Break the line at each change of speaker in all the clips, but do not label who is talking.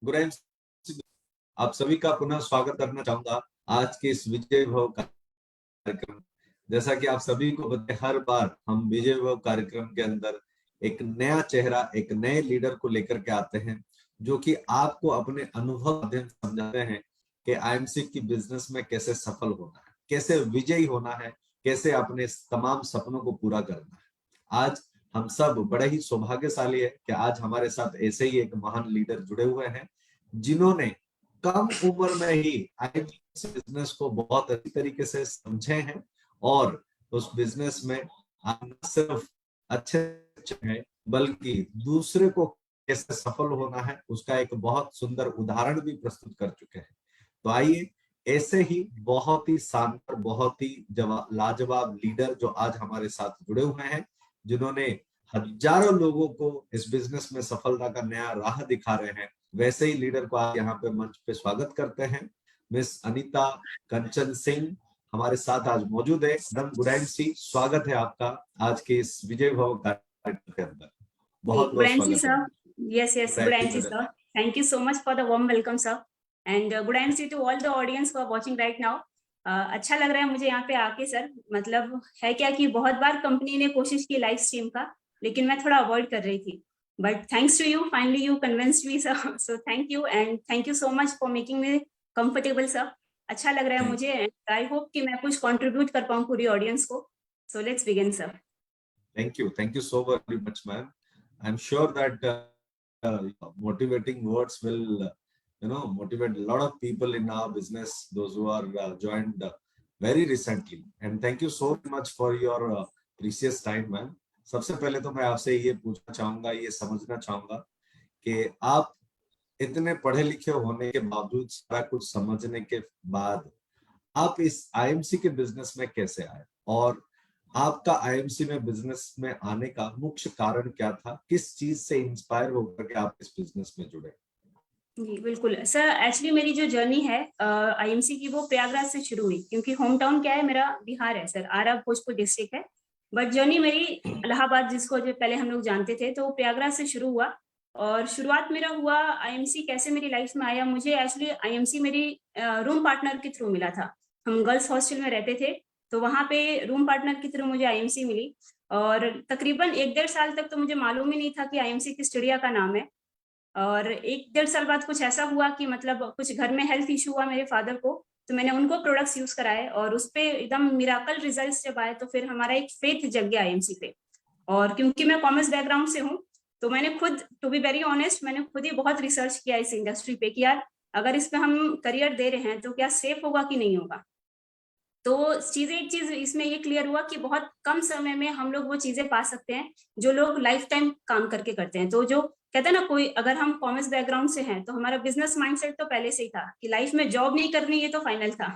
गुरु आप सभी का पुनः स्वागत करना चाहूंगा आज के इस विजय भव कार्यक्रम। जैसा कि आप सभी को पता है, हर बार हम विजय भव कार्यक्रम के अंदर एक नया चेहरा, एक नए लीडर को लेकर के आते हैं, जो कि आपको अपने अनुभव माध्यम से समझाते हैं कि आईएमसी की बिजनेस में कैसे सफल होना है, कैसे विजयी होना है, कैसे अपने तमाम सपनों को पूरा करना है। आज हम सब बड़े ही सौभाग्यशाली है कि आज हमारे साथ ऐसे ही एक महान लीडर जुड़े हुए हैं, जिन्होंने कम उम्र में ही आईएमसी बिजनेस को बहुत अच्छी तरीके से समझे हैं और उस बिजनेस में न सिर्फ अच्छे हैं बल्कि दूसरे को कैसे सफल होना है उसका एक बहुत सुंदर उदाहरण भी प्रस्तुत कर चुके हैं। तो आइए ऐसे ही बहुत ही शानदार, बहुत ही लाजवाब लीडर जो आज हमारे साथ जुड़े हुए हैं, जिन्होंने हजारों लोगों को इस बिजनेस में सफलता का नया राह दिखा रहे हैं, वैसे ही लीडर को आज यहाँ पे मंच पे स्वागत करते हैं। मिस अनीता कंचन सिंह हमारे साथ आज मौजूद है। मैडम गुड सी, स्वागत है आपका आज के इस विजय भव कार्यक्रम के अंदर। बहुत बहुत स्वागत है।
Yes, good evening, sir. Thank you so much for the warm welcome, sir. And good evening to all the audience who are watching right now. अच्छा लग रहा है मुझे यहाँ पे आके सर। मतलब है क्या कि बहुत बार कंपनी ने कोशिश की लाइव स्ट्रीम का, लेकिन मैं थोड़ा अवॉइड कर रही थी। But thanks to you, finally you convinced me sir. So thank you and thank you so much for making me comfortable sir. अच्छा लग रहा है मुझे एंड आई होप कि मैं कुछ कंट्रीब्यूट कर पाऊँ पूरी ऑडियंस को। So let's begin sir.
Thank you so very much, ma'am. I'm sure that motivating words will motivate a lot of people in our business, those who are joined very recently. And thank you so much for your precious time, ma'am. सबसे पहले तो मैं आपसे ये पूछना चाहूंगा, ये समझना चाहूंगा कि आप इतने पढ़े लिखे होने के बावजूद, सारा कुछ समझने के बाद आप इस आईएमसी के बिजनेस में कैसे आए और आपका आईएमसी में बिजनेस में आने का मुख्य कारण क्या था? किस चीज से इंस्पायर होकर के आप इस बिजनेस में जुड़े?
जी बिल्कुल सर। एक्चुअली मेरी जो जर्नी है आईएमसी की, वो प्रयागराज से शुरू हुई, क्योंकि होम टाउन क्या है मेरा, बिहार है सर, आरा भोजपुर डिस्ट्रिक्ट है। बट जर्नी मेरी इलाहाबाद, जिसको जो पहले हम लोग जानते थे, तो प्रयागराज से शुरू हुआ। और शुरुआत मेरा हुआ आईएमसी कैसे मेरी लाइफ में आया। मुझे एक्चुअली आईएमसी मेरी रूम पार्टनर के थ्रू मिला था। हम गर्ल्स हॉस्टल में रहते थे, तो वहाँ पे रूम पार्टनर के थ्रू मुझे आईएमसी मिली। और तकरीबन 1-1.5 साल तक तो मुझे मालूम ही नहीं था कि आईएमसी किस चिड़िया का नाम है। और 1-1.5 साल बाद कुछ ऐसा हुआ कि मतलब कुछ घर में हेल्थ इशू हुआ मेरे फादर को, तो मैंने उनको प्रोडक्ट्स यूज कराए और उस पे एकदम मिराकल रिजल्ट्स जब आए, तो फिर हमारा एक फेथ जग गया आईएमसी पे। और क्योंकि मैं कॉमर्स बैकग्राउंड से हूँ, तो मैंने खुद, टू बी वेरी ऑनेस्ट, मैंने खुद ही बहुत रिसर्च किया इस इंडस्ट्री पे कि यार अगर इस पे हम करियर दे रहे हैं तो क्या सेफ होगा कि नहीं होगा। तो एक चीज इसमें ये क्लियर हुआ कि बहुत कम समय में हम लोग वो चीजें पा सकते हैं जो लोग लाइफ टाइम काम करके करते हैं। तो जो कहते हैं ना, कोई अगर हम कॉमर्स बैकग्राउंड से हैं तो हमारा बिजनेस माइंडसेट तो पहले से ही था कि लाइफ में जॉब नहीं करनी, ये तो फाइनल था।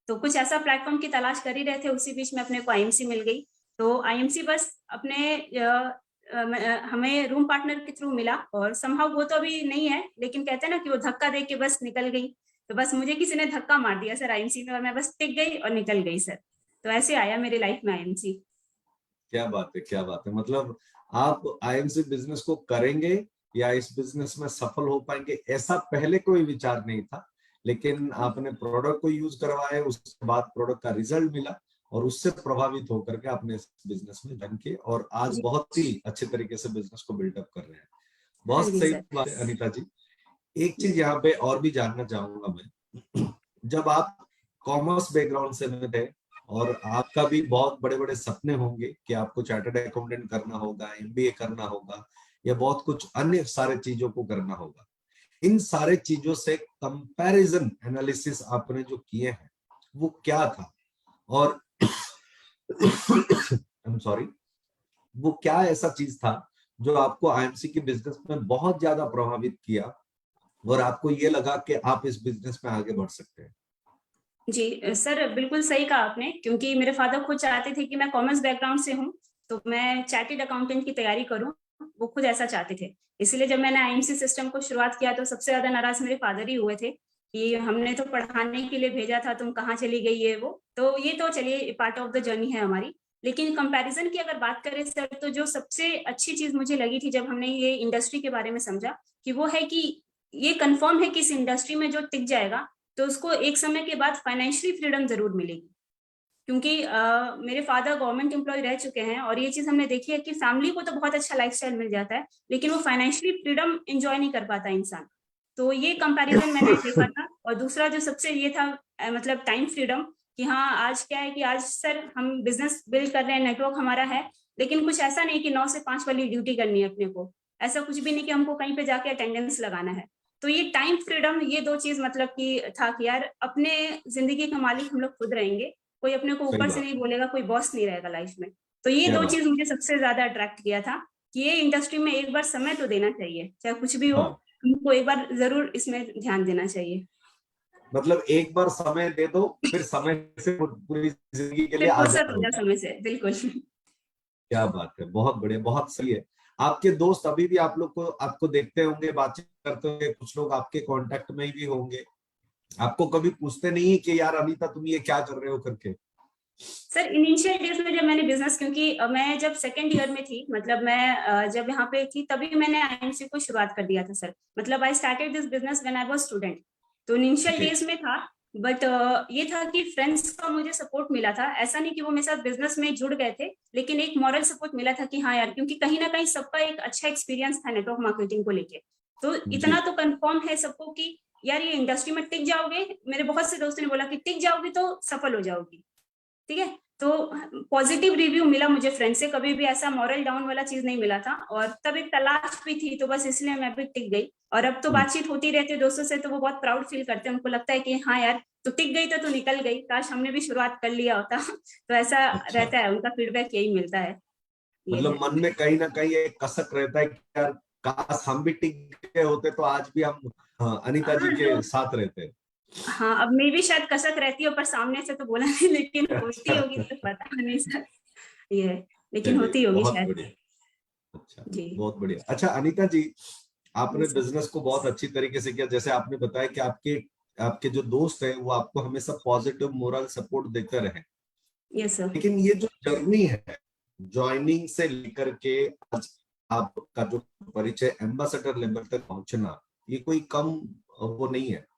तो कुछ ऐसा प्लेटफॉर्म की तलाश कर ही रहे थे, उसी बीच में अपने को आईएमसी मिल गई। तो आईएमसी बस अपने हमें रूम पार्टनर के थ्रू मिला और समहाउ वो तो अभी नहीं है, लेकिन कहते हैं ना कि वो धक्का दे के बस निकल गई। तो बस मुझे किसी ने धक्का मार दिया सर आईएमसी में, और मैं बस टिक गई और निकल गई सर। तो ऐसे आया मेरी लाइफ में आईएमसी।
क्या बात है, क्या बात है। मतलब आप आईएमसी बिजनेस को करेंगे या इस बिजनेस में सफल हो पाएंगे, ऐसा पहले कोई विचार नहीं था, लेकिन आपने प्रोडक्ट को यूज करवाया, उसके बाद प्रोडक्ट का रिजल्ट मिला और उससे प्रभावित होकर के आपने इस बिजनेस में जम के और आज बहुत ही अच्छे तरीके से बिजनेस को बिल्डअप कर रहे हैं। बहुत सही बात है अनीता जी। एक चीज यहाँ पे और भी जानना चाहूंगा मैं, जब आप कॉमर्स बैकग्राउंड से थे और आपका भी बहुत बड़े बड़े सपने होंगे कि आपको चार्टर्ड अकाउंटेंट करना होगा, एमबीए करना होगा या बहुत कुछ अन्य सारे चीजों को करना होगा, इन सारे चीजों से कंपैरिजन एनालिसिस आपने जो किए हैं वो क्या था और आई एम सॉरी, वो क्या ऐसा चीज था जो आपको आईएमसी के बिजनेस में बहुत ज्यादा प्रभावित किया और आपको ये लगा कि आप इस बिजनेस में आगे बढ़ सकते हैं?
जी सर, बिल्कुल सही कहा आपने, क्योंकि मेरे फादर खुद चाहते थे कि मैं कॉमर्स बैकग्राउंड से हूँ तो मैं चार्टर्ड अकाउंटेंट की तैयारी करूँ। वो खुद ऐसा चाहते थे। इसलिए जब मैंने आईएमसी सिस्टम को शुरुआत किया तो सबसे ज्यादा नाराज मेरे फादर ही हुए थे कि हमने तो पढ़ाने के लिए भेजा था, तुम कहाँ चली गई है वो। तो ये तो चलिए पार्ट ऑफ द जर्नी है हमारी। लेकिन कंपैरिजन की अगर बात करें सर, तो जो सबसे अच्छी चीज मुझे लगी थी जब हमने ये इंडस्ट्री के बारे में समझा, कि वो है कि ये कंफर्म है कि इस इंडस्ट्री में जो टिक जाएगा तो उसको एक समय के बाद फाइनेंशियली फ्रीडम जरूर मिलेगी, क्योंकि मेरे फादर गवर्नमेंट एम्प्लॉय रह चुके हैं और ये चीज हमने देखी है कि फैमिली को तो बहुत अच्छा लाइफस्टाइल मिल जाता है, लेकिन वो फाइनेंशियली फ्रीडम एंजॉय नहीं कर पाता इंसान। तो ये कंपैरिजन मैंने देखा था। और दूसरा जो सबसे ये था मतलब टाइम फ्रीडम, कि हाँ आज क्या है कि आज सर हम बिजनेस बिल्ड कर रहे हैं, नेटवर्क हमारा है, लेकिन कुछ ऐसा नहीं कि 9 से 5 वाली ड्यूटी करनी है अपने को, ऐसा कुछ भी नहीं कि हमको कहीं पे जाके अटेंडेंस लगाना है। तो ये टाइम फ्रीडम, ये दो चीज मतलब कि था कि यार अपने जिंदगी का मालिक हम लोग खुद रहेंगे, कोई अपने को
सही
ऊपर से
बात,
नहीं बोलेगा, कोई बॉस नहीं रहेगा लाइफ में। तो ये
क्या
दो
बात।
चीज मुझे सबसे ज्यादा अट्रैक्ट किया था कि ये इंडस्ट्री में एक बार समय तो देना चाहिए, चाहे कुछ भी हो,
हाँ,
हमको एक बार जरूर इसमें ध्यान देना चाहिए।
मतलब एक बार समय दे दो, फिर समय से पूरी जिंदगी के लिए
फिर फुर्सत
आजाद
हो
हो
जाए
जाओ।
समय से, बिल्कुल।
क्या बात है, बहुत बढ़िया, बहुत सही है। आपके दोस्त अभी भी आप लोग को, आपको देखते होंगे, बातचीत करते होंगे, कुछ लोग आपके कांटेक्ट में भी होंगे, आपको कभी पूछते नहीं कि यार अनीता तुम ये क्या कर रहे हो करके?
सर इनिशियल डेज में जब मैंने बिजनेस, क्योंकि मैं जब सेकेंड ईयर में थी, मतलब मैं जब यहाँ पे थी तभी मैंने आईएमसी को शुरुआत कर दिया था सर। मतलब I started this business when I was student. तो इनिशियल
ओके।
डेज में था, बट ये था कि फ्रेंड्स का मुझे सपोर्ट मिला था। ऐसा नहीं कि वो मेरे साथ बिजनेस में जुड़ गए थे, लेकिन एक मॉरल सपोर्ट मिला था कि हाँ यार, क्योंकि कहीं ना कहीं सबका एक अच्छा एक्सपीरियंस था नेटवर्क मार्केटिंग को लेके। तो
जी।
इतना तो कंफर्म है सबको कि यार ये इंडस्ट्री में टिक जाओगे। मेरे बहुत से दोस्तों ने बोला कि टिक जाओगी तो सफल हो जाओगी, ठीक है। तो पॉजिटिव रिव्यू मिला मुझे फ्रेंड से, कभी भी ऐसा मॉरल डाउन वाला चीज नहीं मिला था। और तब एक तलाश भी थी, तो बस इसलिए मैं भी टिक गई। और अब तो
हम्म।
बातचीत होती रहती है दोस्तों से, तो वो बहुत प्राउड फील करते हैं, उनको लगता है कि हाँ यार तू टिक गई तो तू निकल गई, काश हमने भी शुरुआत कर लिया होता। तो ऐसा
अच्छा,
रहता है, उनका फीडबैक यही मिलता है। ये
मतलब
है।
मन में कहीं ना कहीं एक कसक रहता है कि यार काश हम भी टिक गए होते तो आज भी हम, हाँ, अनीता जी
हाँ
के
जो,
साथ रहते।
हाँ अब मे भी शायद कसक रहती हो, पर सामने से तो बोला नहीं, लेकिन होती
अच्छा,
होगी तो पता नहीं सर। ये है, लेकिन
चलिए
होती होगी
बहुत
शायद।
बढ़िया। अच्छा,
जी।
बहुत बढ़िया। अच्छा अनीता जी, आपने
यस सर।
बिजनेस को बहुत अच्छी तरीके से किया, जैसे आपने बताया कि आपके आपके जो दोस्त हैं वो आपको हमेशा पॉजिटिव मोरल सपोर्ट देते रहे।
Yes sir.
लेकिन ये जो जर्नी है, ज्वाइनिंग से लेकर के आज आपका जो परिचय एम्बेसडर लेवल तक पहुंचना, ये कोई कम वो नहीं है।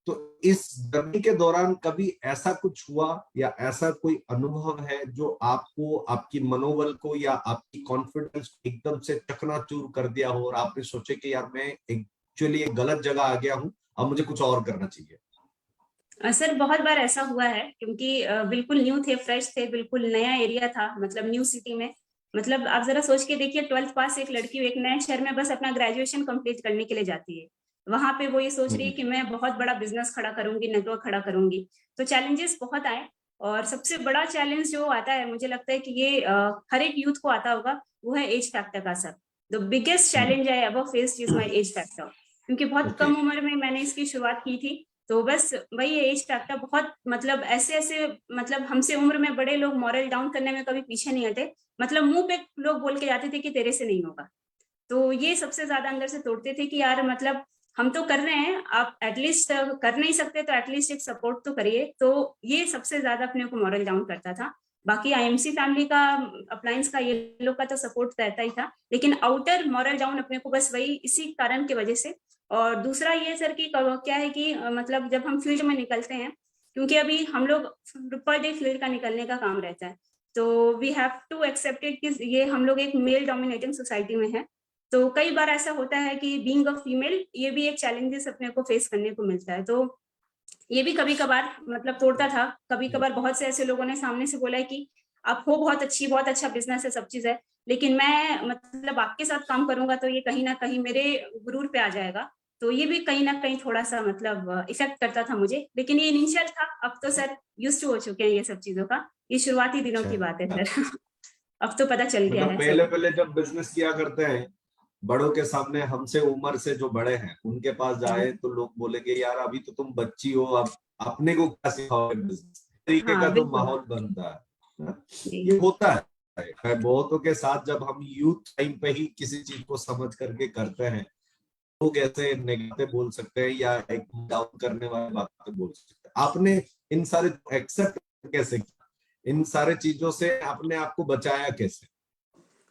तो इस जर्नी के दौरान कभी ऐसा कुछ हुआ या ऐसा कोई अनुभव है जो आपको, आपकी मनोबल को या आपकी कॉन्फिडेंस को एकदम से चकनाचूर कर दिया हो और आपने सोचे कि यार मैं एक्चुअली एक गलत जगह आ गया हूं, अब मुझे कुछ और करना चाहिए?
सर बहुत बार ऐसा हुआ है, क्योंकि बिल्कुल न्यू थे, फ्रेश थे, बिल्कुल नया एरिया था, मतलब न्यू सिटी में। मतलब आप जरा सोच के देखिए, 12th पास एक लड़की एक नए शहर में बस अपना ग्रेजुएशन कंप्लीट करने के लिए जाती है। वहां पे वो ये सोच रही है
हम्म।
कि मैं बहुत बड़ा बिजनेस खड़ा करूंगी, नेटवर्क खड़ा करूंगी। तो चैलेंजेस बहुत आए। और सबसे बड़ा चैलेंज जो आता है, मुझे लगता है कि ये हर एक यूथ को आता होगा, वो है एज फैक्टर का sir. The biggest challenge I ever faced is my age factor, क्योंकि बहुत
ओके।
कम उम्र में मैंने इसकी शुरुआत की थी। तो बस वही एज फैक्टर बहुत, मतलब ऐसे ऐसे, मतलब हमसे उम्र में बड़े लोग मॉरल डाउन करने में कभी पीछे नहीं हटे। मतलब मुंह पे लोग बोल के जाते थे कि तेरे से नहीं होगा। तो ये सबसे ज्यादा अंदर से तोड़ते थे कि यार मतलब हम तो कर रहे हैं, आप एटलीस्ट कर नहीं सकते तो एटलीस्ट एक सपोर्ट तो करिए। तो ये सबसे ज्यादा अपने को मॉरल डाउन करता था। बाकी आईएमसी फैमिली का, अप्लायंस का, ये लोग का तो सपोर्ट रहता ही था, लेकिन आउटर मॉरल डाउन अपने को बस वही इसी कारण की वजह से। और दूसरा ये सर कि क्या है कि मतलब जब हम फील्ड में निकलते हैं, क्योंकि अभी हम लोग पर डे फील्ड का निकलने का काम रहता है, तो we have to accept it कि ये हम लोग एक मेल डोमिनेटिंग सोसाइटी में है। तो कई बार ऐसा होता है कि बीइंग अ फीमेल, ये भी एक चैलेंजेस अपने को फेस करने को मिलता है। तो ये भी कभी कभार मतलब तोड़ता था। कभी कभार बहुत से ऐसे लोगों ने सामने से बोला है कि आप हो बहुत अच्छी, बहुत अच्छा बिजनेस है, सब चीज है, लेकिन मैं मतलब आपके साथ काम करूंगा तो ये कहीं ना कहीं मेरे गुरूर पे आ जाएगा। तो ये भी कहीं ना कहीं थोड़ा सा मतलब इफेक्ट करता था मुझे, लेकिन ये इनिशियल था। अब तो सर यूज टू हो चुके हैं ये सब चीजों का। ये शुरुआती दिनों
अच्छा,
की बात है सर। अब तो पता चल गया
मतलब
है
पहले
सब।
पहले जब बिजनेस किया करते हैं, बड़ों के सामने, हमसे उम्र से जो बड़े हैं उनके पास जाए तो लोग बोलेंगे यार अभी तो तुम बच्ची हो, अब अपने को क्या सिखाओगे, बिजनेस तरीके का
हाँ
तो
बिल्कुल।
माहौल बनता है ना?
जी।
ये होता है बहुतों के साथ, जब हम यूथ टाइम पे ही किसी चीज को समझ करके करते हैं, लोग ऐसे नेगेटिव बोल सकते हैं या एक डाउन करने वाली बातें बोल सकते हैं। आपने इन सारे एक्सेप्ट कैसे किया, इन सारे चीजों से अपने आप को बचाया कैसे?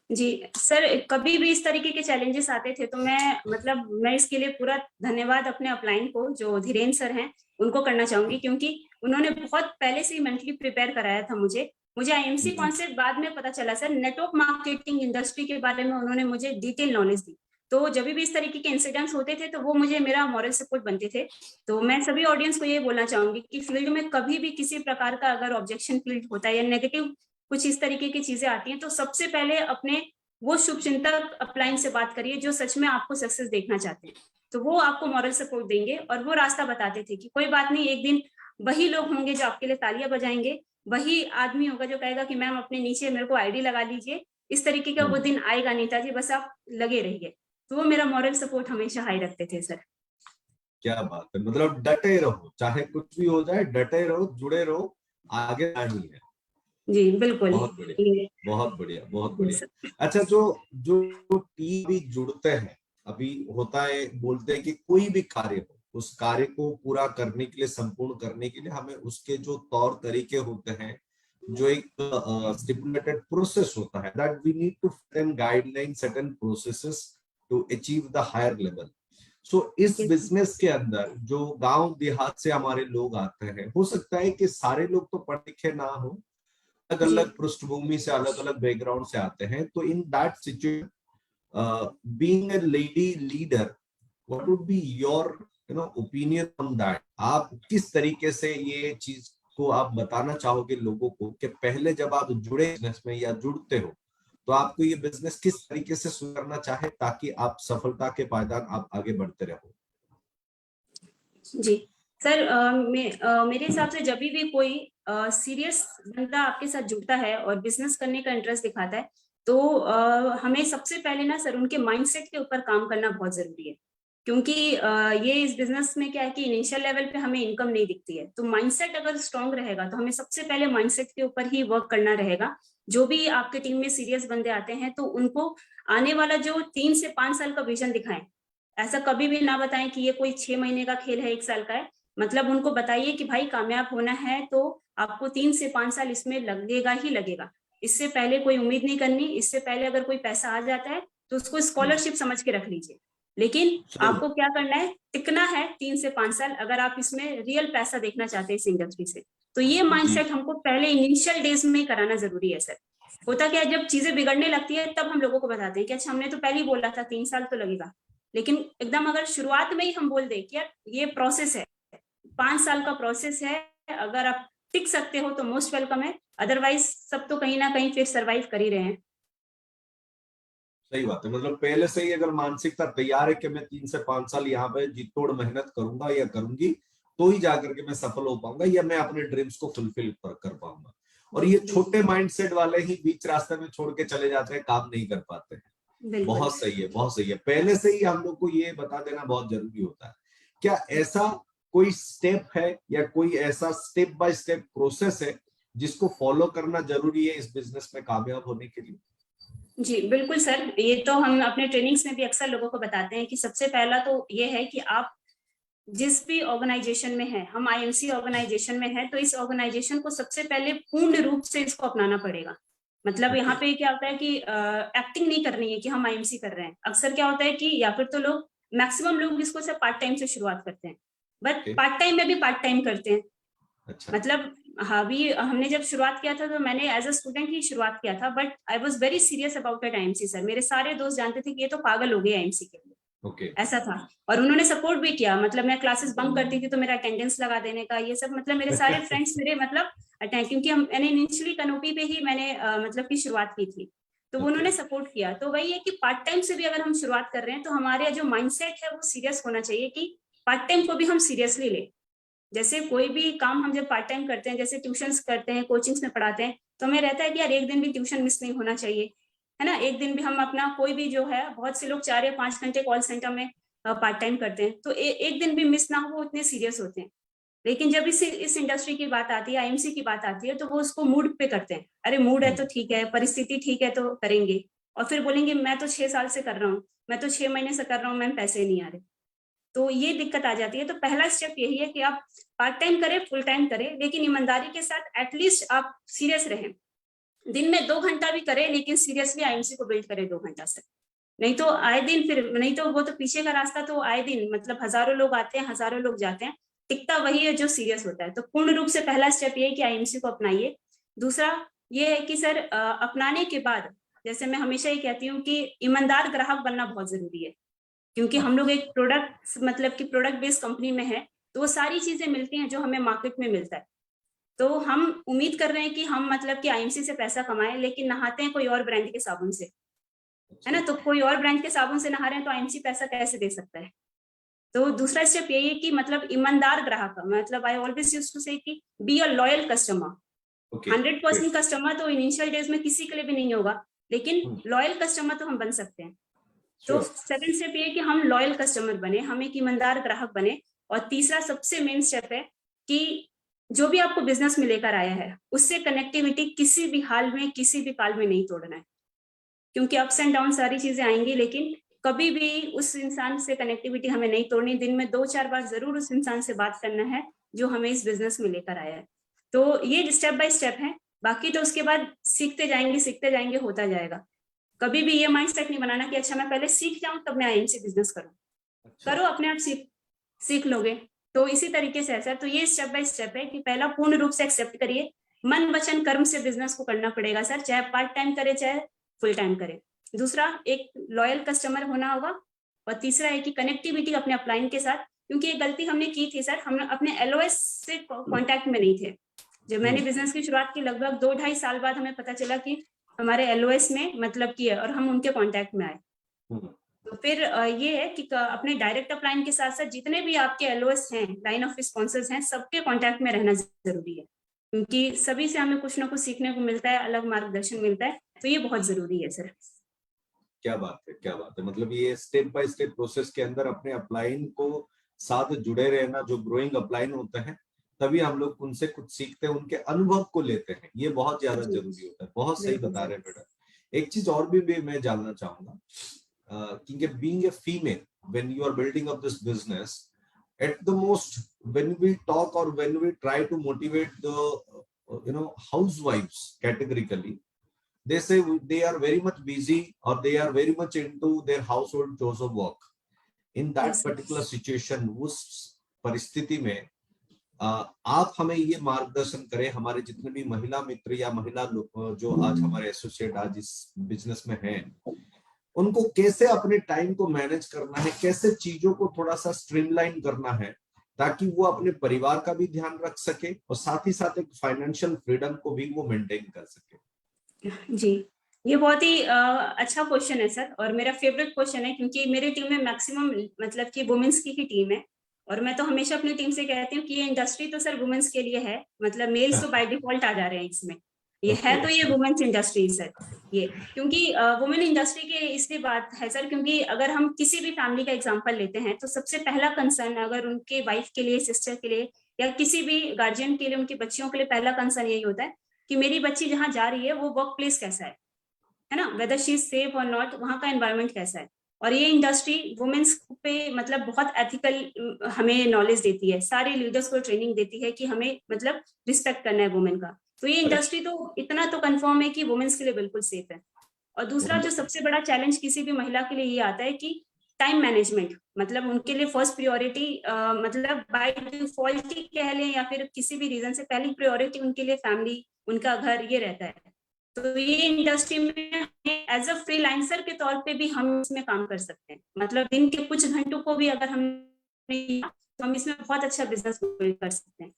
जी सर, कभी भी इस तरीके के चैलेंजेस आते थे तो मैं इसके लिए पूरा धन्यवाद अपने अपलाइन को, जो धीरेन्द्र सर हैं, उनको करना चाहूंगी, क्योंकि उन्होंने बहुत पहले से ही मेंटली प्रिपेयर कराया था मुझे आईएमसी कॉन्सेप्ट बाद में पता चला सर। नेटवर्क मार्केटिंग इंडस्ट्री के बारे में उन्होंने मुझे डिटेल नॉलेज दी। तो जब भी इस तरीके के इंसिडेंट्स होते थे तो वो मुझे मेरा मॉरल सपोर्ट बनते थे। तो मैं सभी ऑडियंस को ये बोलना चाहूंगी कि फील्ड में कभी भी किसी प्रकार का अगर ऑब्जेक्शन फील्ड होता है या नेगेटिव कुछ इस तरीके की चीजें आती हैं, तो सबसे पहले अपने वो शुभचिंतक अपलाइन से बात करिए जो सच में आपको सक्सेस देखना चाहते हैं। तो वो आपको मॉरल सपोर्ट देंगे और वो रास्ता बताते थे कि कोई बात नहीं, एक दिन वही लोग होंगे जो आपके लिए तालियां बजाएंगे, वही आदमी होगा जो कहेगा कि मैम अपने नीचे मेरे को आईडी लगा लीजिए। इस तरीके का वो दिन आएगा नेताजी, बस आप लगे रहिए। तो वो मेरा मॉरल सपोर्ट हमेशा हाई रखते थे सर।
क्या बात है, मतलब डटे रहो, चाहे कुछ भी हो जाए, डटे रहो, जुड़े रहो, आगे नहीं है।
जी बिल्कुल।
बहुत बढ़िया, बहुत बढ़िया, बहुत बढ़िया।
सर।
अच्छा, जो जो टीम भी जुड़ते हैं, अभी होता है, बोलते हैं कि कोई भी कार्य हो, उस कार्य को पूरा करने के लिए, संपूर्ण करने के लिए हमें उसके जो तौर तरीके होते हैं, जो एक स्टिपुलेटेड प्रोसेस होता है, that we need to certain guideline, certain processes to achieve the higher level. So इस बिजनेस के अंदर जो गांव देहात से हमारे लोग आते हैं, हो सकता है कि सारे लोग तो पढ़े लिखे ना हो, अलग
जी
अलग पृष्ठभूमि से, अलग अलग बैकग्राउंड से आते हैं। तो in that situation, being a lady leader, what would be your opinion on that? आप किस तरीके से ये चीज को आप बताना चाहोगे लोगों को कि पहले जब आप जुड़े बिजनेस में या जुड़ते हो, तो आपको ये बिजनेस किस तरीके से शुरू करना चाहे ताकि आप सफलता के पायदान आप आगे बढ़ते रहो?
जी सर, मेरे हिसाब से जब भी कोई सीरियस बंदा आपके साथ जुड़ता है और बिजनेस करने का इंटरेस्ट दिखाता है, तो हमें सबसे पहले ना सर उनके माइंडसेट के ऊपर काम करना बहुत जरूरी है। क्योंकि ये इस बिजनेस में क्या है कि इनिशियल लेवल पे हमें इनकम नहीं दिखती है, तो माइंडसेट अगर स्ट्रांग रहेगा तो हमें सबसे पहले माइंडसेट के ऊपर ही वर्क करना रहेगा। जो भी आपके टीम में सीरियस बंदे आते हैं तो उनको आने वाला जो 3 से 5 साल का विजन दिखाएं। ऐसा कभी भी ना बताएं कि ये कोई 6 महीने का खेल है, 1 साल का है। मतलब उनको बताइए कि भाई कामयाब होना है तो आपको 3 से 5 साल इसमें लगेगा ही लगेगा। इससे पहले कोई उम्मीद नहीं करनी। इससे पहले अगर कोई पैसा आ जाता है तो उसको स्कॉलरशिप समझ के रख लीजिए। लेकिन
सही
आपको क्या करना है, टिकना है 3 से 5 साल अगर आप इसमें रियल पैसा देखना चाहते हैं इस इंडस्ट्री से। तो ये
जी।
माइंडसेट हमको पहले इनिशियल डेज में ही कराना जरूरी है सर। होता क्या है, जब चीजें बिगड़ने लगती है तब हम लोगों को बताते हैं कि अच्छा हमने तो पहले ही बोला था 3 साल तो लगेगा। लेकिन एकदम अगर शुरुआत में ही हम बोल दें कि यार ये प्रोसेस है, 5 साल का प्रोसेस है, अगर आप टिक सकते हो तो मोस्ट वेलकम है, अदरवाइज सब तो कहीं ना कहीं फिर सरवाइव कर ही रहे हैं।
सही बात है, मतलब पहले से ही अगर मानसिकता तैयार है कि मैं 3 से 5 साल यहाँ पे जी तोड़ मेहनत करूंगा या करूंगी, तो ही जाकर के मैं सफल हो पाऊंगा या मैं अपने ड्रीम्स को फुलफिल कर पाऊंगा। और ये छोटे माइंडसेट वाले ही बीच रास्ते में छोड़ के चले जाते हैं, काम नहीं कर पाते हैं।
बिल्कुल।
बहुत सही है, बहुत सही है, पहले से ही हम लोग को ये बता देना बहुत जरूरी होता है। क्या ऐसा कोई स्टेप है या कोई ऐसा स्टेप बाय स्टेप प्रोसेस है जिसको फॉलो करना जरूरी है इस बिजनेस में कामयाब होने के लिए?
जी बिल्कुल सर, ये तो हम अपने ट्रेनिंग्स में भी अक्सर लोगों को बताते हैं कि सबसे पहला तो ये है कि आप जिस भी ऑर्गेनाइजेशन में है, हम आईएमसी ऑर्गेनाइजेशन में है, तो इस ऑर्गेनाइजेशन को सबसे पहले पूर्ण रूप से इसको अपनाना पड़ेगा। मतलब यहाँ
ओके।
पे क्या होता है कि एक्टिंग नहीं करनी है कि हम आईएमसी कर रहे हैं। अक्सर क्या होता है कि या फिर तो लोग, मैक्सिमम लोग इसको सिर्फ पार्ट टाइम से शुरुआत करते हैं, बट
ओके।
पार्ट टाइम में भी पार्ट टाइम करते हैं।
अच्छा।
मतलब हाँ, अभी हमने जब शुरुआत किया था तो मैंने एज अ स्टूडेंट ही शुरुआत किया था, but I was very serious about that IMC sir. मेरे सारे दोस्त जानते थे कि ये तो पागल हो गए आईएमसी के लिए,
ओके।
ऐसा था। और उन्होंने सपोर्ट भी किया। मतलब मैं क्लासेस बंक करती थी तो मेरा अटेंडेंस लगा देने का ये सब, मतलब मेरे सारे फ्रेंड्स मेरे मतलब अटेंड, क्योंकि हम मैंने इनिशियली कनोपी पे ही मैंने मतलब की शुरुआत की थी। तो वो
ओके।
उन्होंने सपोर्ट किया। तो वही है कि पार्ट टाइम से भी अगर हम शुरुआत कर रहे हैं तो हमारे जो माइंडसेट है वो सीरियस होना चाहिए कि पार्ट टाइम को भी हम सीरियसली ले। जैसे कोई भी काम हम जब पार्ट टाइम करते हैं, जैसे ट्यूशंस करते हैं, कोचिंग्स में पढ़ाते हैं, तो हमें रहता है कि यार एक दिन भी ट्यूशन मिस नहीं होना चाहिए, है ना। एक दिन भी हम अपना कोई भी जो है, बहुत से लोग 4 या 5 घंटे कॉल सेंटर में पार्ट टाइम करते हैं, तो एक दिन भी मिस ना हो, वो इतने सीरियस होते हैं। लेकिन जब इस इंडस्ट्री की बात आती है, आईएमसी की बात आती है, तो वो उसको मूड पे करते हैं। अरे मूड है तो ठीक है, परिस्थिति ठीक है तो करेंगे। और फिर बोलेंगे मैं तो 6 साल से कर रहा हूँ, मैं तो 6 महीने से कर रहा हूँ, मैम पैसे नहीं आ रहे। तो ये दिक्कत आ जाती है। तो पहला स्टेप यही है कि आप पार्ट टाइम करें, फुल टाइम करें, लेकिन ईमानदारी के साथ एटलीस्ट आप सीरियस रहें। दिन में 2 घंटा भी करे, लेकिन सीरियसली आईएमसी को बिल्ड करे 2 घंटा से। नहीं तो आए दिन फिर, नहीं तो वो तो पीछे का रास्ता तो आए दिन मतलब हजारों लोग आते हैं, हजारों लोग जाते हैं, टिकता वही है जो सीरियस होता है। तो पूर्ण रूप से पहला स्टेप ये है कि आईएमसी को अपनाइए। दूसरा ये है कि सर अपनाने के बाद, जैसे मैं हमेशा ये कहती हूँ कि ईमानदार ग्राहक बनना बहुत जरूरी है, क्योंकि हम लोग एक प्रोडक्ट मतलब कि प्रोडक्ट बेस्ड कंपनी में है, तो वो सारी चीजें मिलती हैं जो हमें मार्केट में मिलता है। तो हम उम्मीद कर रहे हैं कि हम मतलब कि आईएमसी से पैसा कमाएं, लेकिन नहाते हैं कोई और ब्रांड के साबुन से, है ना। तो कोई और ब्रांड के साबुन से नहा रहे हैं तो आईएमसी पैसा कैसे दे सकता है। तो दूसरा स्टेप यही है कि मतलब ईमानदार ग्राहक, मतलब आई ऑलवेज यूज्ड टू से कि be a loyal customer. 100% customer तो इनिशियल डेज में किसी के लिए भी नहीं होगा, लेकिन लॉयल कस्टमर तो हम बन सकते हैं। तो सेकंड स्टेप ये है कि हम लॉयल कस्टमर बने, हम एक ईमानदार ग्राहक बने। और तीसरा सबसे मेन स्टेप है कि जो भी आपको बिजनेस में लेकर आया है उससे कनेक्टिविटी किसी भी हाल में किसी भी काल में नहीं तोड़ना है, क्योंकि अप्स एंड डाउन सारी चीजें आएंगी, लेकिन कभी भी उस इंसान से कनेक्टिविटी हमें नहीं तोड़नी। दिन में 2-4 बार जरूर उस इंसान से बात करना है जो हमें इस बिजनेस में लेकर आया है। तो ये स्टेप बाय स्टेप है, बाकी तो उसके बाद सीखते जाएंगे, होता जाएगा। कभी भी ये माइंडसेट नहीं बनाना कि अच्छा मैं पहले सीख जाऊं तब मैं आईएमसी बिजनेस करूं। करो, अपने आप सीख लोगे। तो इसी तरीके से है सर। तो ये स्टेप बाय स्टेप है कि पहला पूर्ण रूप से एक्सेप्ट करिए, मन वचन कर्म से बिजनेस को करना पड़ेगा सर, चाहे पार्ट टाइम करे चाहे फुल टाइम करे। दूसरा एक लॉयल कस्टमर होना होगा। और तीसरा है कि कनेक्टिविटी अपने अपलाइन के साथ, क्योंकि ये गलती हमने की थी सर, हम अपने एलओएस से कांटेक्ट में नहीं थे। जब मैंने बिजनेस की शुरुआत की लगभग 2-2.5 साल बाद हमें पता चला कि हमारे एलओएस में मतलब की है, और हम उनके कांटेक्ट में आए। तो फिर ये है कि अपने डायरेक्ट अपलाइन के साथ साथ जितने भी आपके एलओएस हैं, लाइन ऑफ स्पॉन्सर्स हैं, सबके कांटेक्ट में रहना जरूरी है, क्योंकि सभी से हमें कुछ ना कुछ सीखने को मिलता है, अलग मार्गदर्शन मिलता है। तो ये बहुत जरूरी है सर।
क्या बात है, क्या बात है। मतलब ये स्टेप बाय स्टेप प्रोसेस के अंदर अपने अपलाइन को साथ जुड़े रहना, जो ग्रोइंग अपलाइन होते हैं तभी हम लोग उनसे कुछ सीखते हैं, उनके अनुभव को लेते हैं, ये बहुत ज्यादा जरूरी होता है। बहुत सही बता रहे हैं मैडम। एक चीज और भी मैं जानना चाहूंगा, क्योंकि being a female when you are building up this business, at the most when we talk or when we try to motivate the housewives categorically, they say they are very much busy or they are very much into their household chores of work. In that particular situation, उस परिस्थिति में आप हमें ये मार्गदर्शन करें, हमारे जितने भी महिला मित्र या महिला जो आज हमारे एसोसिएट आज इस बिजनेस में हैं, उनको कैसे अपने टाइम को मैनेज करना है, कैसे चीजों को थोड़ा सा स्ट्रीमलाइन करना है, ताकि वो अपने परिवार का भी ध्यान रख सके और साथ ही साथ एक फाइनेंशियल फ्रीडम को भी वो मेंटेन कर सके।
जी, ये बहुत ही अच्छा क्वेश्चन है सर, और मेरा फेवरेट क्वेश्चन है, क्योंकि मेरी टीम में मैक्सिमम मतलब कि वुमेन्स की ही टीम है। और मैं तो हमेशा अपनी टीम से कहती हूँ कि ये इंडस्ट्री तो सर वुमेन्स के लिए है, मतलब मेल्स तो बाय डिफॉल्ट आ जा रहे हैं इसमें। ये है तो ये वुमेन्स इंडस्ट्री सर, ये क्योंकि वुमेन इंडस्ट्री के इसलिए बात है सर, क्योंकि अगर हम किसी भी फैमिली का एग्जांपल लेते हैं तो सबसे पहला कंसर्न अगर उनके वाइफ के लिए, सिस्टर के लिए, या किसी भी गार्जियन के लिए, उनकी बच्चियों के लिए पहला कंसर्न यही होता है कि मेरी बच्ची जहाँ जा रही है वो वर्क प्लेस कैसा है ना, वेदर शी इज सेफ और नॉट, वहाँ का एनवायरमेंट कैसा है। और ये इंडस्ट्री वुमेन्स पे मतलब बहुत एथिकल हमें नॉलेज देती है, सारे लीडर्स को ट्रेनिंग देती है कि हमें मतलब रिस्पेक्ट करना है वुमेन का। तो ये इंडस्ट्री तो इतना तो कंफर्म है कि वुमेन्स के लिए बिल्कुल सेफ है। और दूसरा जो सबसे बड़ा चैलेंज किसी भी महिला के लिए ये आता है कि टाइम मैनेजमेंट, मतलब उनके लिए फर्स्ट प्रायोरिटी मतलब बाय डिफॉल्ट ही कह लें या फिर किसी भी रीजन से पहली प्रायोरिटी उनके लिए फैमिली, उनका घर, ये रहता है। तो ये इंडस्ट्री में एज अ फ्रीलांसर के तौर पे भी हम इसमें काम कर सकते हैं, मतलब दिन के कुछ घंटों को भी अगर हम तो हम इसमें बहुत अच्छा बिजनेस बिल्ड कर सकते हैं।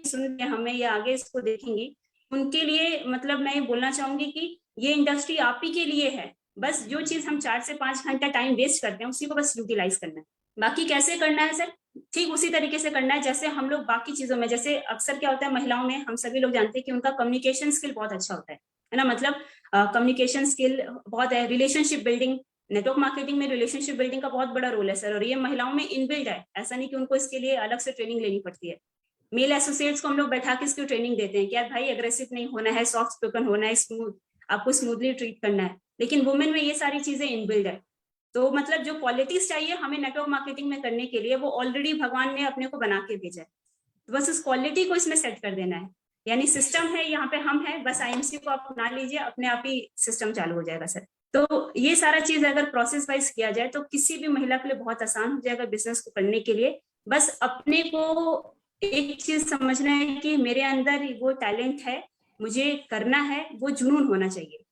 सुन के हमें या आगे इसको देखेंगी उनके लिए मतलब मैं ये बोलना चाहूंगी कि ये इंडस्ट्री आप ही के लिए है। बस जो चीज हम 4 से 5 घंटा टाइम वेस्ट करते हैं उसी को बस यूटिलाइज करना है। बाकी कैसे करना है सर, ठीक उसी तरीके से करना है जैसे हम लोग बाकी चीजों में, जैसे अक्सर क्या होता है महिलाओं में, हम सभी लोग जानते हैं कि उनका कम्युनिकेशन स्किल बहुत अच्छा होता है ना, मतलब कम्युनिकेशन स्किल बहुत है, रिलेशनशिप बिल्डिंग, नेटवर्क मार्केटिंग में रिलेशनशिप बिल्डिंग का बहुत बड़ा रोल है सर, और ये महिलाओं में इनबिल्ड है, ऐसा नहीं कि उनको इसके लिए अलग से ट्रेनिंग लेनी पड़ती है। मेल एसोसिएट्स को हम लोग बैठा के इसकी ट्रेनिंग देते हैं कि यार भाई अग्रेसिव नहीं होना है, सॉफ्ट स्पोकन होना है, स्मूथ, आपको स्मूथली ट्रीट करना है, लेकिन वुमेन में ये सारी चीजें इनबिल्ड है। तो मतलब जो क्वालिटीज चाहिए हमें नेटवर्क मार्केटिंग में करने के लिए वो ऑलरेडी भगवान ने अपने को बना के भेजा है, तो बस उस क्वालिटी को इसमें सेट कर देना है। यानी सिस्टम है, यहाँ पे हम हैं, बस आईएमसी को आप अपना लीजिए, अपने आप ही सिस्टम चालू हो जाएगा सर। तो ये सारा चीज अगर प्रोसेस वाइज किया जाए तो किसी भी महिला के लिए बहुत आसान हो जाएगा बिजनेस को करने के लिए। बस अपने को एक चीज समझना है कि मेरे अंदर वो टैलेंट है, मुझे करना है, वो जुनून होना चाहिए,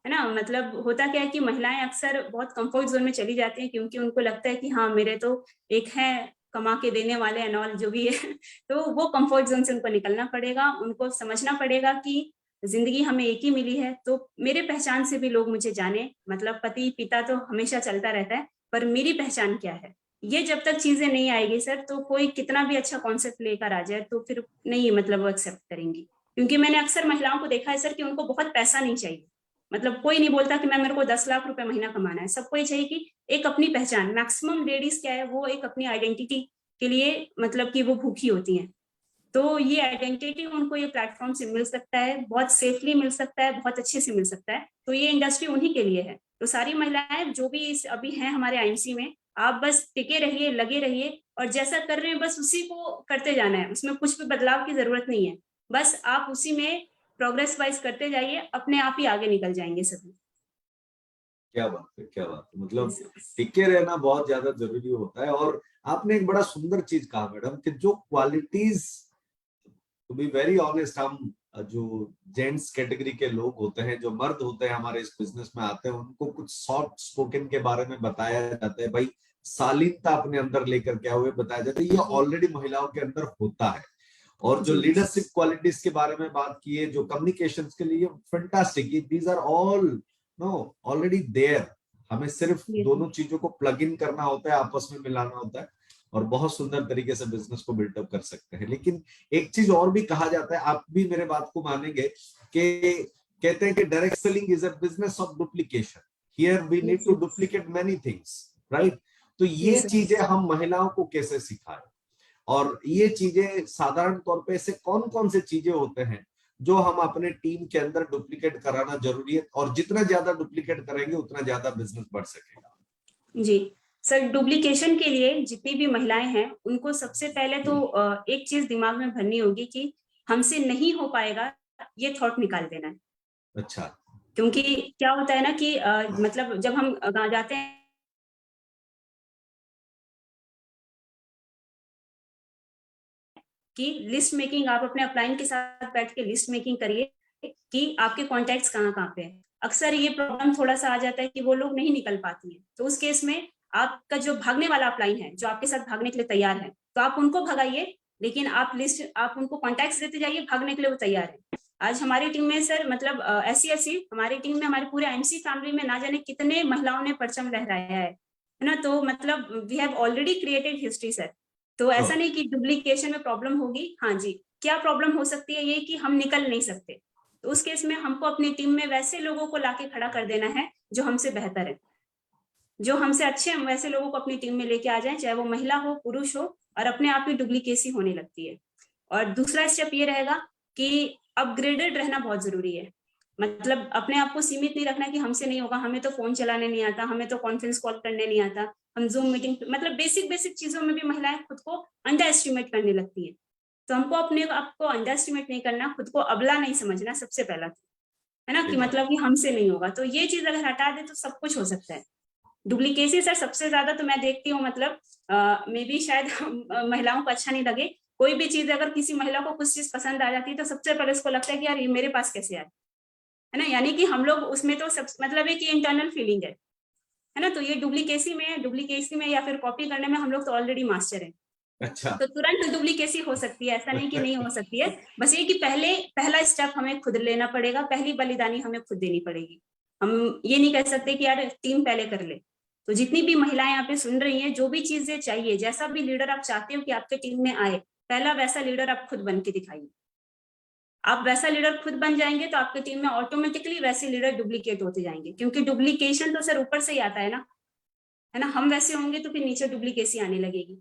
है ना। मतलब होता क्या है कि महिलाएं अक्सर बहुत कंफर्ट जोन में चली जाती हैं, क्योंकि उनको लगता है कि हाँ मेरे तो एक है कमा के देने वाले एंड ऑल जो भी है तो वो कंफर्ट जोन से उनको निकलना पड़ेगा। उनको समझना पड़ेगा कि जिंदगी हमें एक ही मिली है, तो मेरे पहचान से भी लोग मुझे जाने। मतलब पति पिता तो हमेशा चलता रहता है, पर मेरी पहचान क्या है, ये जब तक चीजें नहीं आएगी सर, तो कोई कितना भी अच्छा कॉन्सेप्ट लेकर आ जाए तो फिर नहीं, मतलब वो एक्सेप्ट करेंगी। क्योंकि मैंने अक्सर महिलाओं को देखा है सर कि उनको बहुत पैसा नहीं चाहिए। मतलब कोई नहीं बोलता कि मैं मेरे को 10 लाख रुपए महीना कमाना है, सबको ये चाहिए कि एक अपनी पहचान। मैक्सिमम लेडीज क्या है, वो एक अपनी आइडेंटिटी के लिए मतलब कि वो भूखी होती हैं। तो ये आइडेंटिटी उनको ये प्लेटफॉर्म से मिल सकता है, बहुत सेफली मिल सकता है, बहुत अच्छे से मिल सकता है। तो ये इंडस्ट्री उन्हीं के लिए है। तो सारी महिलाएं जो भी इस अभी हैं हमारे आईएमसी में, आप बस टिके रहिए, लगे रहिए, और जैसा कर रहे हैं बस उसी को करते जाना है, उसमें कुछ भी बदलाव की जरूरत नहीं है। बस आप उसी में प्रोग्रेस वाइज करते जाइए, अपने आप ही आगे निकल जाएंगे सभी।
क्या बात है, क्या बात है। मतलब
Yes.
टिके रहना बहुत ज्यादा जरूरी होता है। और आपने एक बड़ा सुंदर चीज कहा मैडम कि जो qualities, to be very honest, हम जो जेंट्स कैटेगरी के लोग होते हैं, जो मर्द होते हैं हमारे इस बिजनेस में आते हैं, उनको कुछ सॉफ्ट स्पोकन के बारे में बताया जाता है, भाई शालीनता अपने अंदर लेकर के हुए बताया जाता है, ये
जी
ऑलरेडी महिलाओं के अंदर होता है। और जो
जी
लीडरशिप क्वालिटीज के बारे में बात की है, जो कम्युनिकेशन के लिए, fantastic, these are all no already there. हमें सिर्फ
जी
दोनों चीजों को प्लग इन करना होता है, आपस में मिलाना होता है, और बहुत सुंदर तरीके से बिजनेस को बिल्डअप कर सकते हैं। लेकिन एक चीज और भी कहा जाता है, आप भी मेरे बात को मानेंगे, कि कहते हैं कि direct selling is a business of duplication. Here we need to
जी
डुप्लीकेट मेनी थिंग्स, राइट। तो
जी
ये
सर।
चीजें हम महिलाओं को कैसे सिखाएं, और ये चीजें साधारण तौर पे ऐसे कौन कौन से चीजें होते हैं जो हम अपने टीम के अंदर डुप्लीकेट कराना जरूरी है, और जितना ज्यादा डुप्लीकेट करेंगे उतना ज्यादा बिजनेस बढ़ सकेगा।
जी सर, डुप्लीकेशन के लिए जितनी भी महिलाएं हैं उनको सबसे पहले तो एक चीज दिमाग में भरनी होगी कि हमसे नहीं हो पाएगा, ये थॉट निकाल देना है।
अच्छा।
क्योंकि क्या होता है ना कि मतलब जब हम जाते हैं कि लिस्ट मेकिंग, आप अपने अपलाइन के साथ बैठ के लिस्ट मेकिंग करिए कि आपके कॉन्टैक्ट्स कहाँ कहाँ पे है। अक्सर ये प्रॉब्लम थोड़ा सा आ जाता है कि वो लोग नहीं निकल पाती हैं, तो उस केस में आपका जो भागने वाला अपलाइन है, जो आपके साथ भागने के लिए तैयार है, तो आप उनको भगाइए, लेकिन आप उनको कॉन्टैक्ट्स देते जाइए, भागने के लिए वो तैयार है। आज हमारी टीम में सर मतलब ऐसी ऐसी हमारी टीम में, हमारे पूरे आईएमसी फैमिली में ना जाने कितने महिलाओं ने परचम लहराया है ना। तो मतलब we have already created history sir. तो ऐसा नहीं कि डुप्लीकेशन में प्रॉब्लम होगी। हाँ जी, क्या प्रॉब्लम हो सकती है, ये कि हम निकल नहीं सकते। तो उस केस में हमको अपनी टीम में वैसे लोगों को लाके खड़ा कर देना है जो हमसे बेहतर है, जो हमसे अच्छे हैं, वैसे लोगों को अपनी टीम में लेके आ जाए, चाहे वो महिला हो पुरुष हो, और अपने आप ही डुप्लीकेसी होने लगती है। और दूसरा स्टेप ये रहेगा कि अपग्रेडेड रहना बहुत जरूरी है। मतलब अपने आप को सीमित नहीं रखना कि हमसे नहीं होगा, हमें तो फोन चलाने नहीं आता, हमें तो कॉन्फ्रेंस कॉल करने नहीं आता, हम जूम मीटिंग, मतलब बेसिक बेसिक चीजों में भी महिलाएं खुद को अंडर एस्टिमेट करने लगती है। तो हमको अपने आप को अंडर एस्टिमेट नहीं करना, खुद को अबला नहीं समझना सबसे पहला, है ना, कि
सही बात।
मतलब कि हमसे नहीं होगा। तो ये चीज अगर हटा दे तो सब कुछ हो सकता है। डुप्लीकेसी सर सबसे ज्यादा तो मैं देखती हूँ, मतलब मे बी शायद महिलाओं को अच्छा नहीं लगे, कोई भी चीज अगर किसी महिला को कुछ चीज पसंद आ जाती है तो सबसे पहले उसको लगता है कि यार ये मेरे पास कैसे आए, है ना। यानी कि हम लोग उसमें तो सब मतलब एक इंटरनल फीलिंग है ना। तो ये डुप्लीकेसी में या फिर कॉपी करने में हम लोग तो ऑलरेडी मास्टर है।
अच्छा।
तो तुरंत डुप्लीकेसी हो सकती है, ऐसा नहीं कि नहीं हो सकती है। बस ये कि पहला स्टेप हमें खुद लेना पड़ेगा, पहली बलिदानी हमें खुद देनी पड़ेगी। हम ये नहीं कह सकते कि यार टीम पहले कर ले। तो जितनी भी महिलाएं यहाँ पे सुन रही हैं, जो भी चीजें चाहिए, जैसा भी लीडर आप चाहते हो कि आपके टीम में आए, पहला वैसा लीडर आप खुद बन के दिखाइए। आप वैसा लीडर खुद बन जाएंगे तो आपकी टीम में ऑटोमेटिकली वैसे लीडर डुप्लीकेट होते जाएंगे, क्योंकि डुप्लीकेशन तो सर ऊपर से ही आता है ना। हम वैसे होंगे तो फिर नीचे डुप्लीकेसी आने लगेगी।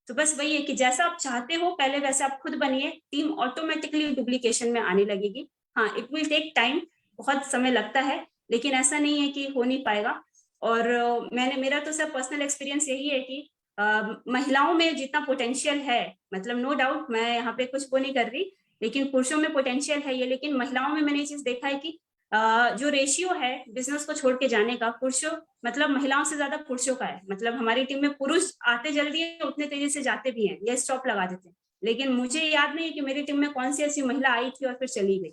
तो बस वही है कि जैसा आप चाहते हो पहले वैसे आप खुद बनिए, टीम ऑटोमेटिकली डुप्लीकेशन में आने लगेगी। हाँ, इट विल टेक टाइम, बहुत समय लगता है, लेकिन ऐसा नहीं है कि हो नहीं पाएगा। और मेरा तो सर पर्सनल एक्सपीरियंस यही है कि महिलाओं में जितना पोटेंशियल है, मतलब नो डाउट, मैं यहाँ पे कुछ वो नहीं कर रही, लेकिन पुरुषों में पोटेंशियल है ये, लेकिन महिलाओं में मैंने ये चीज देखा है कि जो रेशियो है बिजनेस को छोड़ के जाने का, पुरुषों मतलब महिलाओं से ज्यादा पुरुषों का है। मतलब हमारी टीम में पुरुष आते जल्दी है, उतने तेजी से जाते भी हैं या स्टॉप लगा देते हैं, लेकिन मुझे याद नहीं है कि मेरी टीम में कौन सी ऐसी महिला आई थी और फिर चली गई।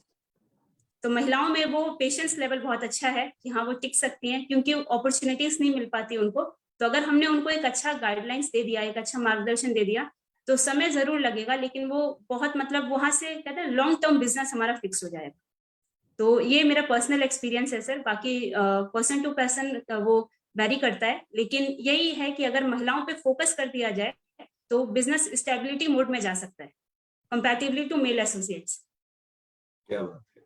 तो महिलाओं में वो पेशेंस लेवल बहुत अच्छा है कि हाँ वो टिक सकती हैं, क्योंकि अपॉर्चुनिटीज नहीं मिल पाती उनको। तो अगर हमने उनको एक अच्छा गाइडलाइंस दे दिया, एक अच्छा मार्गदर्शन दे दिया, तो समय जरूर लगेगा, लेकिन वो बहुत मतलब वहां से कहते हैं लॉन्ग टर्म बिजनेस हमारा फिक्स हो जाएगा। तो ये मेरा पर्सनल एक्सपीरियंस है सर। बाकी पर्सन टू पर्सन वो वेरी करता है, लेकिन यही है कि अगर महिलाओं पे फोकस कर दिया जाए तो बिजनेस स्टेबिलिटी मोड में जा सकता है कंपैरेटिवली टू मेल एसोसिएट्स।
क्या बात है,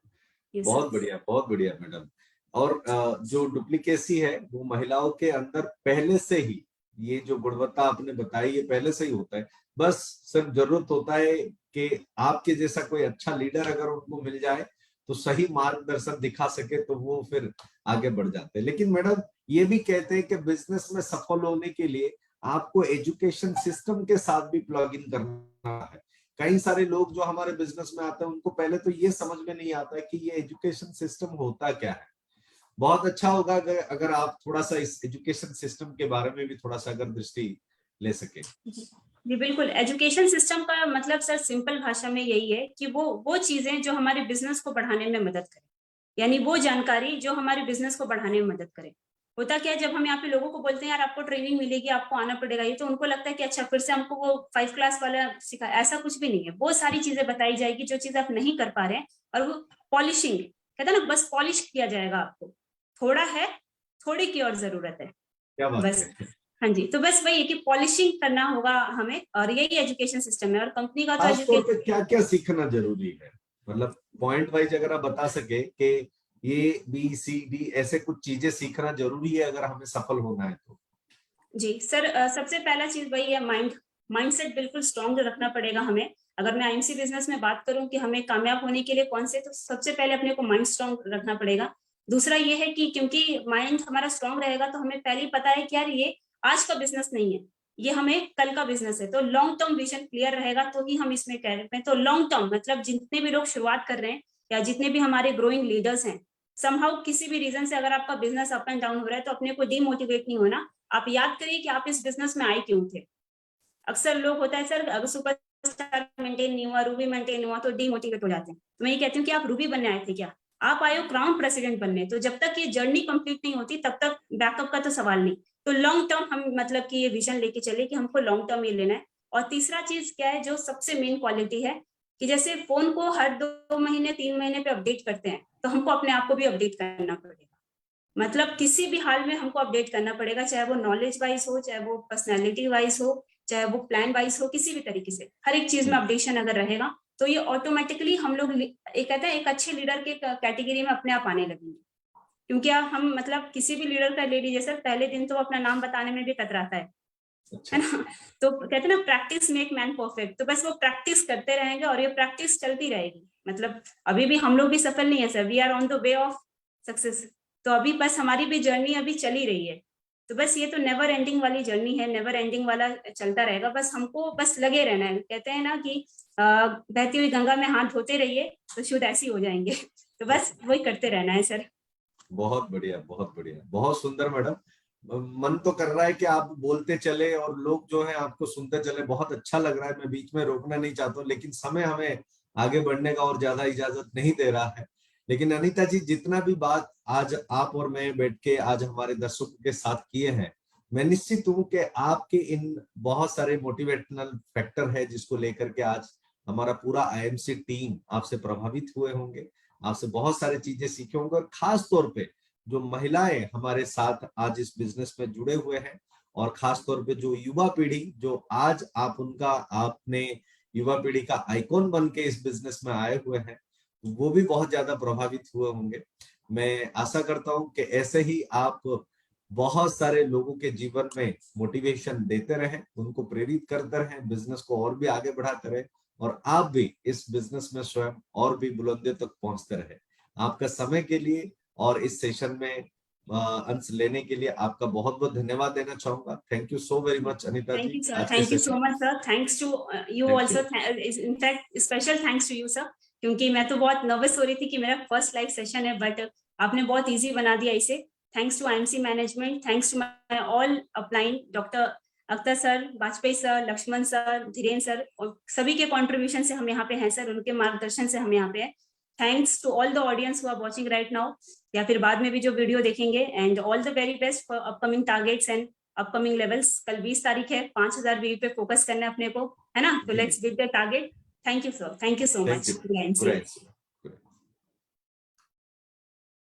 ये
बहुत
सर।
बढ़िया, बहुत बढ़िया मैडम। और जो डुप्लीकेसी है वो महिलाओं के अंदर पहले से ही, ये जो गुणवत्ता आपने बताई ये पहले से ही होता है। बस सिर्फ जरूरत होता है कि आपके जैसा कोई अच्छा लीडर अगर उनको मिल जाए तो सही मार्गदर्शन दिखा सके तो वो फिर आगे बढ़ जाते हैं। लेकिन मैडम ये भी कहते हैं कि बिजनेस में सफल होने के लिए आपको एजुकेशन सिस्टम के साथ भी प्लग इन करना है। कई सारे लोग जो हमारे बिजनेस में आते हैं उनको पहले तो ये समझ में नहीं आता है कि ये एजुकेशन सिस्टम होता क्या है। बहुत अच्छा होगा अगर आप थोड़ा सा इस एजुकेशन सिस्टम के बारे में भी थोड़ा सा अगर दृष्टि ले सके।
जी बिल्कुल। एजुकेशन सिस्टम का मतलब सर सिंपल भाषा में यही है कि वो चीजें जो हमारे बिजनेस को बढ़ाने में मदद करें, यानी वो जानकारी जो हमारे बिजनेस को बढ़ाने में मदद करे। होता क्या है, जब हम यहाँ पे लोगों को बोलते हैं यार आपको ट्रेनिंग मिलेगी, आपको आना पड़ेगा, ये तो उनको लगता है कि अच्छा फिर से हमको वो 5 क्लास वाला सिखा। ऐसा कुछ भी नहीं है। वो सारी चीजें बताई जाएगी जो चीज आप नहीं कर पा रहे हैं, और वो पॉलिशिंग कहते हैं ना, बस पॉलिश किया जाएगा आपको। थोड़ा है, थोड़ी की और जरूरत है
क्या बात
बस।
है।
हाँ जी, तो बस वही है कि पॉलिशिंग करना होगा हमें, और यही एजुकेशन सिस्टम है। और कंपनी का तो
खास तौर पे
एजुकेशन
क्या क्या सीखना जरूरी है, मतलब पॉइंट वाइज अगर आप बता सके कि ये बी सी डी ऐसे कुछ चीजें सीखना जरूरी है अगर हमें सफल होना है तो।
जी सर, सबसे पहला चीज वही है, माइंडसेट बिल्कुल स्ट्रांग रखना पड़ेगा हमें। अगर मैं आईएमसी बिजनेस में बात करूं कि हमें कामयाब होने के लिए कौन से, तो सबसे पहले अपने को माइंड स्ट्रांग रखना पड़ेगा। दूसरा ये है कि क्योंकि माइंड हमारा स्ट्रांग रहेगा तो हमें पहले ही पता है कि यार ये आज का बिजनेस नहीं है, ये हमें कल का बिजनेस है। तो लॉन्ग टर्म विजन क्लियर रहेगा तो ही हम इसमें कह रहे हैं। तो लॉन्ग टर्म मतलब जितने भी लोग शुरुआत कर रहे हैं या जितने भी हमारे ग्रोइंग लीडर्स हैं, समहाउ किसी भी रीजन से अगर आपका बिजनेस अप एंड डाउन हो रहा है तो अपने को डीमोटिवेट नहीं होना। आप याद करिए कि आप इस बिजनेस में आए क्यों थे। अक्सर लोग होता है सर, अगर सुपरस्टार मेंटेन नहीं हुआ, रूबी मेंटेन हुआ तो डीमोटिवेट हो जाते हैं। तो मैं ये कहती हूँ कि आप रूबी बनने आए थे क्या? आप आए हो क्राउन प्रेसिडेंट बनने। तो जब तक ये जर्नी कंप्लीट नहीं होती तब तक बैकअप का तो सवाल नहीं। तो लॉन्ग टर्म हम मतलब कि ये विजन लेके चले कि हमको लॉन्ग टर्म ही लेना है। और तीसरा चीज क्या है जो सबसे मेन क्वालिटी है, कि जैसे फोन को हर 2 महीने 3 महीने पे अपडेट करते हैं, तो हमको अपने आप को भी अपडेट करना पड़ेगा। मतलब किसी भी हाल में हमको अपडेट करना पड़ेगा, चाहे वो नॉलेज वाइज हो, चाहे वो पर्सनैलिटी वाइज हो, चाहे वो प्लान वाइज हो, किसी भी तरीके से हर एक चीज में अपडेशन अगर रहेगा तो ये ऑटोमेटिकली हम लोग एक कहते हैं एक अच्छे लीडर के कैटेगरी में अपने आप आने लगेंगे। क्योंकि हम मतलब किसी भी लीडर का ले लीजिए सर, पहले दिन तो अपना नाम बताने में भी कतराता है
अच्छा।
ना। तो कहते हैं ना प्रैक्टिस मेक मैन परफेक्ट। तो बस वो प्रैक्टिस करते रहेंगे और ये प्रैक्टिस चलती रहेगी। मतलब अभी भी हम लोग भी सफल नहीं है sir, we are on the way of success. तो अभी बस हमारी भी जर्नी अभी चल ही रही है। तो बस ये तो नेवर एंडिंग वाली जर्नी है, नेवर एंडिंग वाला चलता रहेगा। बस हमको बस लगे रहना है। कहते हैं ना कि बहती हुई गंगा में हाथ धोते रहिए तो शुद्ध ऐसी हो जाएंगे। तो बस वही करते रहना है सर।
बहुत बढ़िया, बहुत बढ़िया, बहुत सुंदर मैडम। मन तो कर रहा है कि आप बोलते चले और लोग जो है आपको सुनते चले। बहुत अच्छा लग रहा है, मैं बीच में रोकना नहीं चाहता हूँ लेकिन समय हमें आगे बढ़ने का और ज्यादा इजाजत नहीं दे रहा है। लेकिन अनीता जी, जितना भी बात आज आप और मैं बैठ के आज हमारे दर्शकों के साथ किए हैं, मैं निश्चित हूं कि आपके इन बहुत सारे मोटिवेशनल फैक्टर है जिसको लेकर के आज हमारा पूरा आईएमसी टीम आपसे प्रभावित हुए होंगे, आपसे बहुत सारी चीजें सीखे होंगे। और खास तौर पे जो महिलाएं हमारे साथ आज इस बिजनेस में जुड़े हुए हैं, और खास तौर पे जो युवा पीढ़ी जो आज आप उनका आपने युवा पीढ़ी का आइकॉन बन के इस बिजनेस में आए हुए हैं, वो भी बहुत ज्यादा प्रभावित हुए होंगे। मैं आशा करता हूं कि ऐसे ही आप बहुत सारे लोगों के जीवन में मोटिवेशन देते रहें, उनको प्रेरित करते रहें, बिजनेस को और भी आगे बढ़ाते रहें, और आप भी इस बिजनेस में स्वयं और भी बुलंदियों तक पहुंचते रहे। आपका समय के लिए और इस सेशन में अंश लेने के लिए आपका बहुत बहुत धन्यवाद देना चाहूंगा। Thank you so very much Anita
thank
जी
यू सर,
आज के
thank you
session.
So much sir, thanks to you
thank
also,
you.
In fact special thanks to you sir, क्योंकि मैं तो बहुत नर्वस हो रही थी कि मेरा फर्स्ट लाइव सेशन है, बट आपने बहुत इजी बना दिया इसे। Thanks to IMC management, thanks to my all upline, doctor Akhtar sir, Vajpayee sir, Laxman sir, Dhirendra sir, और सभी के कंट्रीब्यूशन से हम यहाँ पे हैं सर, उनके मार्गदर्शन से हम यहाँ पे हैं। Thanks to all the audience who are watching right now, या फिर बाद में भी जो वीडियो देखेंगे, and all the very best for upcoming targets and upcoming levels. कल 20 तारीख है, 5000 व्यू पे फोकस करना है अपने को, है ना? तो let's build the target. Thank you sir, thank you so
thank
much.
You.